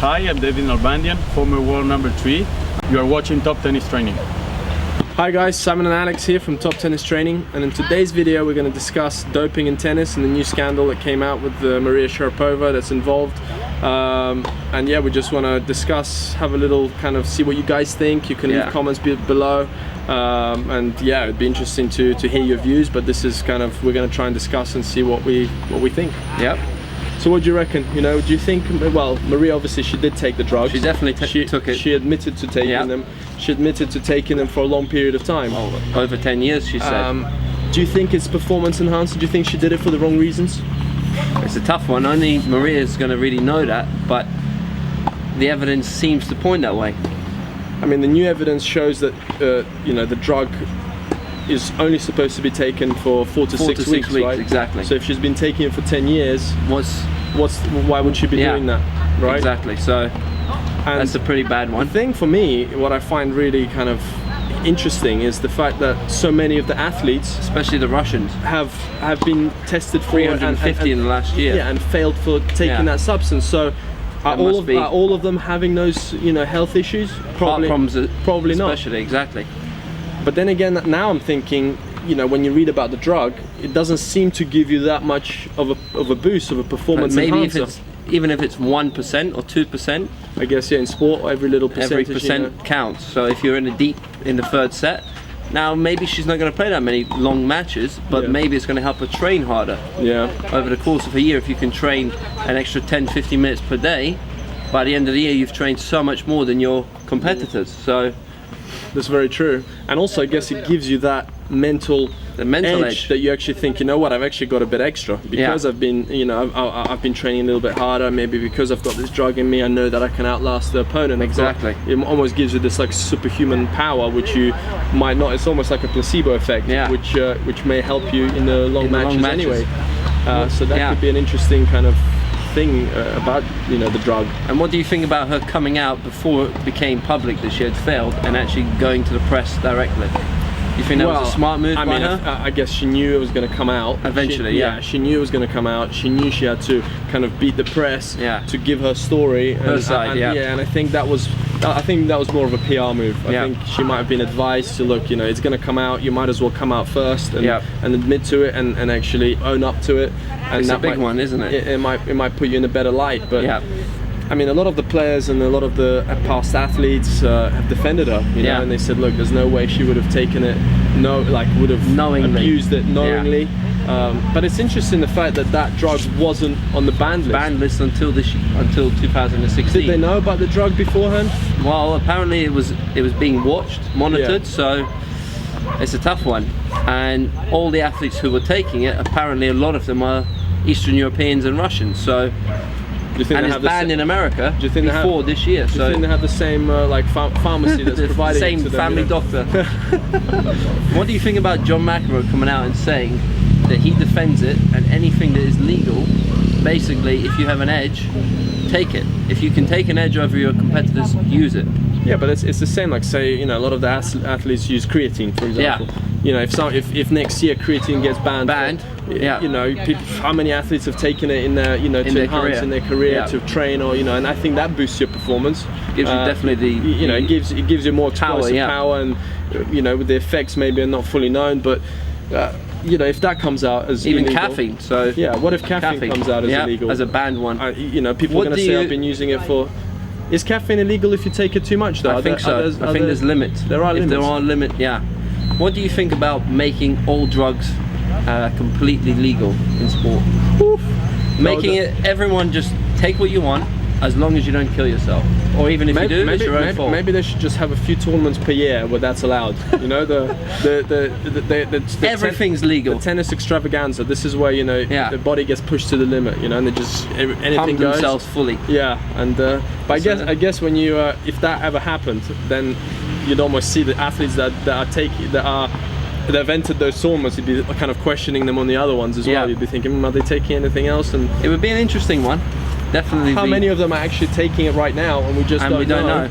Hi, I'm David Nalbandian, former world number 3. You are watching Top Tennis Training. Hi guys, Simon and Alex here from Top Tennis Training, and in today's video we're going to discuss doping in tennis and the new scandal that came out with Maria Sharapova that's involved. And yeah, we just want to discuss, have a little kind of see what you guys think. You can leave comments below, and yeah, it'd be interesting to hear your views, but this is kind of, we're going to try and discuss and see what we think. Yep. So what do you reckon? You know, do you think, well, Maria obviously she did take the drugs. She definitely took it. She admitted to taking them. She admitted to taking them for a long period of time. Oh, over 10 years, she said. Do you think it's performance enhancing? Do you think she did it for the wrong reasons? It's a tough one. Only Maria's going to really know that, but the evidence seems to point that way. I mean, the new evidence shows that you know, the drug is only supposed to be taken for 4 to 6 weeks, right? Exactly. So if she's been taking it for 10 years, why would she be doing that, right? Exactly. So that's a pretty bad one. The thing for me, what I find really kind of interesting is the fact that so many of the athletes, especially the Russians, have been tested for 350 in the last year. Yeah, and failed for taking that substance. So are all of them having those, you know, health issues? Probably not. Especially, exactly. But then again, now I'm thinking, you know, when you read about the drug, it doesn't seem to give you that much of a boost, of a performance enhancer. Even if it's 1% or 2%, I guess, yeah, in sport, every little percentage, every percent counts. So if you're in the third set, now maybe she's not going to play that many long matches, but maybe it's going to help her train harder. Yeah. Over the course of a year, if you can train an extra 10-15 minutes per day, by the end of the year you've trained so much more than your competitors. So that's very true. And also, I guess it gives you that mental edge that you actually think, you know what, I've actually got a bit extra because I've been, you know, I've been training a little bit harder. Maybe because I've got this drug in me, I know that I can outlast the opponent. Exactly. It almost gives you this like superhuman power, which you might not. It's almost like a placebo effect, which may help you in the long matches anyway. So that could be an interesting kind of thing about, you know, the drug. And what do you think about her coming out before it became public that she had failed and actually going to the press directly? Do you think that was a smart move by her? I guess she knew it was going to come out eventually. She knew it was going to come out. She knew she had to kind of beat the press to give her story, her side. And I think that was more of a PR move. I think she might have been advised to, look, you know, it's going to come out, you might as well come out first and admit to it and actually own up to it. And it's a big one, isn't it? It might put you in a better light, but I mean, a lot of the players and a lot of the past athletes have defended her, you know, and they said, look, there's no way she would have taken it, would have abused it knowingly. But it's interesting the fact that drug wasn't on the banned list until 2016. Did they know about the drug beforehand? Well, apparently it was being watched, monitored, so it's a tough one. And all the athletes who were taking it, apparently a lot of them are Eastern Europeans and Russians. So. And it's banned in America before this year. Do you think they have the same like pharmacy that's providing same it to them, family doctor? What do you think about John McEnroe coming out and saying that he defends it, and anything that is legal, basically, if you have an edge, take it. If you can take an edge over your competitors, use it. Yeah, but it's the same. Like, say, you know, a lot of the athletes use creatine, for example. You know, if next year creatine gets banned. You know, how many athletes have taken it in their, you know, to enhance in their career, to train, or, you know, and I think that boosts your performance. Gives you definitely the, you know, it gives you more explosive power, and, you know, the effects maybe are not fully known, but you know, if that comes out as even illegal, caffeine. So what if caffeine comes out as illegal, as a banned one? You know, people are going to say I've been using it for. Is caffeine illegal if you take it too much, though? I think so. I think there's limits. There are limits. There are limits. What do you think about making all drugs completely legal in sport? Making it, everyone just take what you want, as long as you don't kill yourself. Or even if you do, it's your own fault. Maybe they should just have a few tournaments per year where that's allowed. You know, everything's legal. The tennis extravaganza. This is where, you know, the body gets pushed to the limit. You know, and they just anything goes. Themselves fully. Yeah, and but I guess when you if that ever happened, then you'd almost see the athletes that have entered those tournaments, you'd be kind of questioning them on the other ones as well. You'd be thinking, are they taking anything else? And it would be an interesting one. Definitely. How many of them are actually taking it right now, and we just don't know?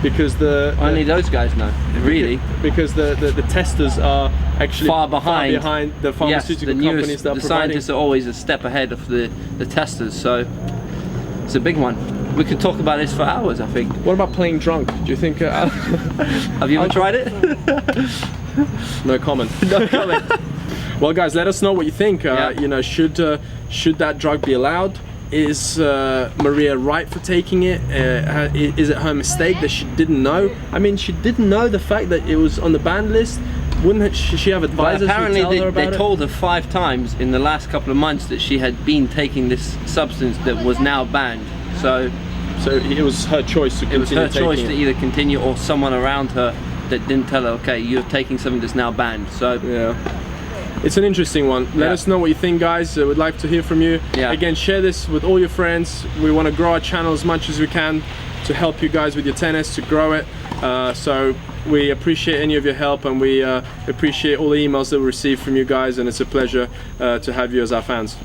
Because only those guys know, really. Because the testers are actually far behind the pharmaceutical companies that are providing. The scientists are always a step ahead of the testers, so it's a big one. we could talk about this for hours, I think. What about playing drunk? Do you think? Have you ever tried it? No comment. No comment. Well, guys, let us know what you think. Yeah. You know, should that drug be allowed? Is Maria right for taking it? Is it her mistake that she didn't know? I mean, she didn't know the fact that it was on the banned list. Wouldn't she have advisors? But apparently who tell her about they told her 5 times in the last couple of months that she had been taking this substance that was now banned. So it was her choice to continue. It was her choice to it. either continue, or someone around her that didn't tell her, okay, you're taking something that's now banned. So yeah, it's an interesting one. Let us know what you think, guys. We'd like to hear from you. Yeah. Again, share this with all your friends. We want to grow our channel as much as we can to help you guys with your tennis, to grow it. So we appreciate any of your help, and we appreciate all the emails that we receive from you guys, and it's a pleasure to have you as our fans.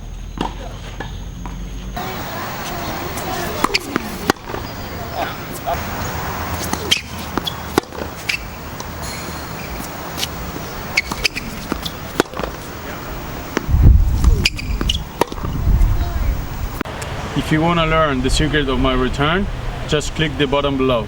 If you want to learn the secret of my return, just click the button below.